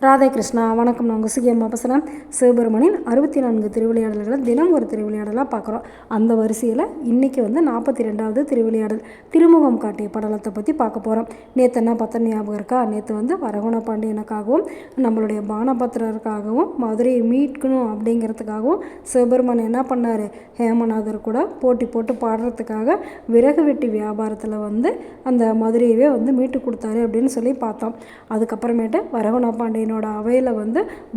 ராதே கிருஷ்ணா வணக்கம். நான் உங்கள் சுகியம்மா பேசுகிறேன். சிவபெருமானின் 64 திருவிளையாடல்களை தினம் ஒரு திருவிளையாடலாக பார்க்குறோம். அந்த வரிசையில் இன்றைக்கி 42வது திருவிளையாடல் திருமுகம் காட்டிய படலத்தை பற்றி பார்க்க போகிறோம். நேற்று என்ன பார்த்தா ஞாபகம் இருக்கா? நேற்று வரகுண பாண்டியனுக்காகவும் நம்மளுடைய பானபத்திரருக்காகவும் மதுரையை மீட்கணும் அப்படிங்கிறதுக்காகவும் சிவபெருமான் என்ன பண்ணார்? ஹேமநாதர் கூட போட்டி போட்டு பாடுறதுக்காக விறகு வெட்டி வியாபாரத்தில் அந்த மதுரையவே மீட்டு கொடுத்தாரு அப்படின்னு சொல்லி பார்த்தோம். அதுக்கப்புறமேட்டு வரகுண பாண்டியன் அவையில்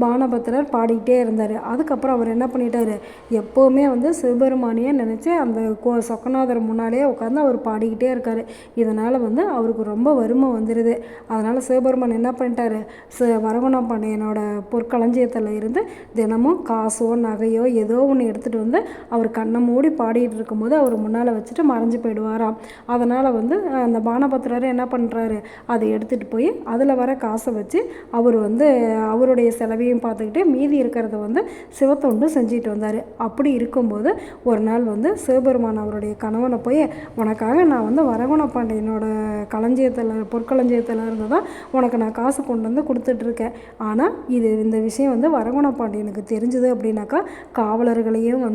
பானபத்திரர் பாடிக்கிட்டே இருந்தார். அதுக்கப்புறம் அவர் என்ன பண்ணிட்டார்? எப்போவுமே சிவபெருமானியை நினச்சி அந்த சொக்கநாதர் முன்னாலேயே உட்காந்து அவர் பாடிக்கிட்டே இருக்கார். இதனால் அவருக்கு ரொம்ப வறுமை வந்துடுது. அதனால் சிவபெருமான் என்ன பண்ணிட்டாரு? வரகுண பாண்டியனோட பொற்களஞ்சியத்தில் இருந்து தினமும் காசோ நகையோ ஏதோ ஒன்று எடுத்துகிட்டு அவர் கண்ணை மூடி பாடிட்டு இருக்கும்போது அவர் முன்னால் வச்சுட்டு மறைஞ்சு போயிடுவாராம். அதனால் அந்த பானபத்திரர் என்ன பண்ணுறாரு? அதை எடுத்துகிட்டு போய் அதில் வர காசை வச்சு அவர் அவருடைய செலவையும் பார்த்துக்கிட்டு மீதி இருக்கிறத சிவத்தொண்டு செஞ்சுட்டு வந்தார். அப்படி இருக்கும்போது ஒரு நாள் சிவபெருமான் அவருடைய கணவனை போய், உனக்காக நான் வரகுண பாண்டியனோட பொற்களஞ்சியத்தில் இருந்து தான் உனக்கு நான் காசு கொண்டு கொடுத்துட்ருக்கேன். ஆனால் இந்த விஷயம் வரகுண பாண்டியனுக்கு தெரிஞ்சுது அப்படின்னாக்கா காவலர்களையும்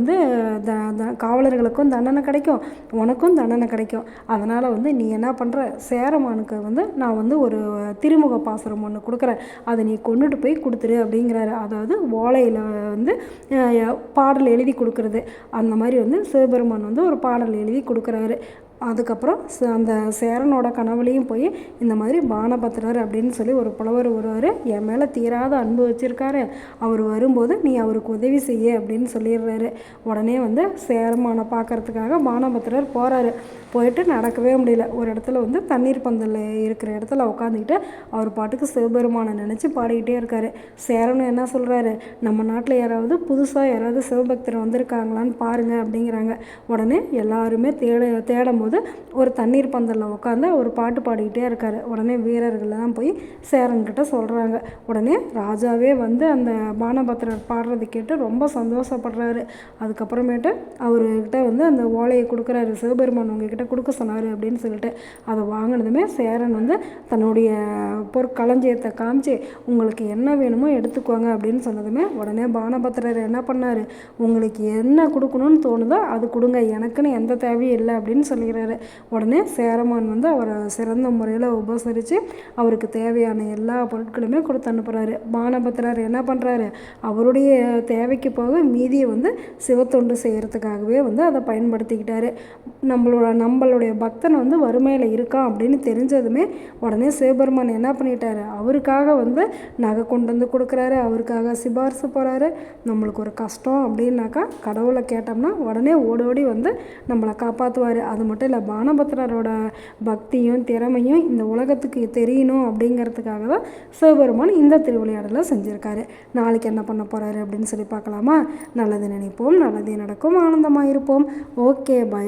காவலர்களுக்கும் தண்டனை கிடைக்கும், உனக்கும் தண்டனை கிடைக்கும். அதனால் நீ என்ன பண்ணுற? சேரமானுக்கு நான் ஒரு திருமுக பாசுரம் ஒன்று கொடுக்குறேன், அதை நீ கொண்டுட்டு போய் கொடுத்துரு அப்படிங்கிறாரு. அதாவது ஓலையில் பாடல் எழுதி கொடுக்குறது. அந்த மாதிரி சிவபெருமான் ஒரு பாடல் எழுதி கொடுக்குறாரு. அதுக்கப்புறம் அந்த சேரனோட கனவுலையும் போய் இந்த மாதிரி பானபத்திரர் அப்படின்னு சொல்லி ஒரு புலவர் வருவார். என் மேலே தீராத அன்பு வச்சுருக்காரு, அவர் வரும்போது நீ அவருக்கு உதவி செய்ய அப்படின்னு சொல்லிடுறாரு. உடனே சேரமானை பார்க்கறதுக்காக பானபத்திரர் போகிறாரு. போயிட்டு நடக்கவே முடியல. ஒரு இடத்துல தண்ணீர் பந்தல் இருக்கிற இடத்துல உட்காந்துக்கிட்டு அவர் பாட்டுக்கு சிவபெருமானை நினச்சி பாடிக்கிட்டே இருக்கார். சேரனும் என்ன சொல்கிறாரு? நம்ம நாட்டில் புதுசாக யாராவது சிவபக்தர் வந்திருக்காங்களான்னு பாருங்கள் அப்படிங்கிறாங்க. உடனே எல்லாருமே தேடும் ஒரு தண்ணீர் பந்தலில் உட்காந்து ஒரு பாட்டு பாடிக்கிட்டே இருக்கார். உடனே வீரர்கள்லாம் போய் சேரன்கிட்ட சொல்கிறாங்க. உடனே ராஜாவே அந்த பானபத்திரர் பாடுறது கேட்டு ரொம்ப சந்தோஷப்படுறாரு. அதுக்கப்புறமேட்டு அவர்கிட்ட அந்த ஓலையை கொடுக்குறாரு. சிவபெருமான் உங்ககிட்ட கொடுக்க சொன்னார் அப்படின்னு சொல்லிட்டு அதை வாங்கினதுமே சேரன் தன்னுடைய பொற்களஞ்சியத்தை காமிச்சு உங்களுக்கு என்ன வேணுமோ எடுத்துக்குவாங்க அப்படின்னு சொன்னதுமே உடனே பானபத்திரர் என்ன பண்ணார்? உங்களுக்கு என்ன கொடுக்கணும்னு தோணுதோ அது கொடுங்க, எனக்குன்னு எந்த தேவையும் இல்லை அப்படின்னு சொல்லிடுறாரு. உடனே சேரமான் அவரை சிறந்த முறையில் உபசரித்து அவருக்கு தேவையான எல்லா பொருட்களுமே கொடுத்து அனுப்புகிறாரு. பானபத்திரர் என்ன பண்ணுறாரு? அவருடைய தேவைக்கு போக மீதியை சிவத்தொண்டு செய்கிறதுக்காகவே அதை பயன்படுத்திக்கிட்டாரு. நம்மளுடைய பக்தன் வறுமையில் இருக்கான் அப்படின்னு தெரிஞ்சதுமே உடனே சிவபெருமான் என்ன பண்ணிட்டாரு? அவருக்காக நகை கொண்டு கொடுக்குறாரு, அவருக்காக சிபாரிசு போகிறாரு. நம்மளுக்கு ஒரு கஷ்டம் அப்படின்னாக்கா கடவுளை கேட்டோம்னா உடனே ஓடோடி நம்மளை காப்பாற்றுவார். அது மட்டும் இல்லை, பானபத்திரரோட பக்தியும் திறமையும் இந்த உலகத்துக்கு தெரியணும் அப்படிங்கிறதுக்காக தான் சிவபெருமான் இந்த திருவிளையாடலை செஞ்சுருக்காரு. நாளைக்கு என்ன பண்ண போகிறாரு அப்படின்னு சொல்லி பார்க்கலாமா? நல்லது நினைப்போம், நல்லதே நடக்கும், ஆனந்தமாக இருப்போம். Okay, by.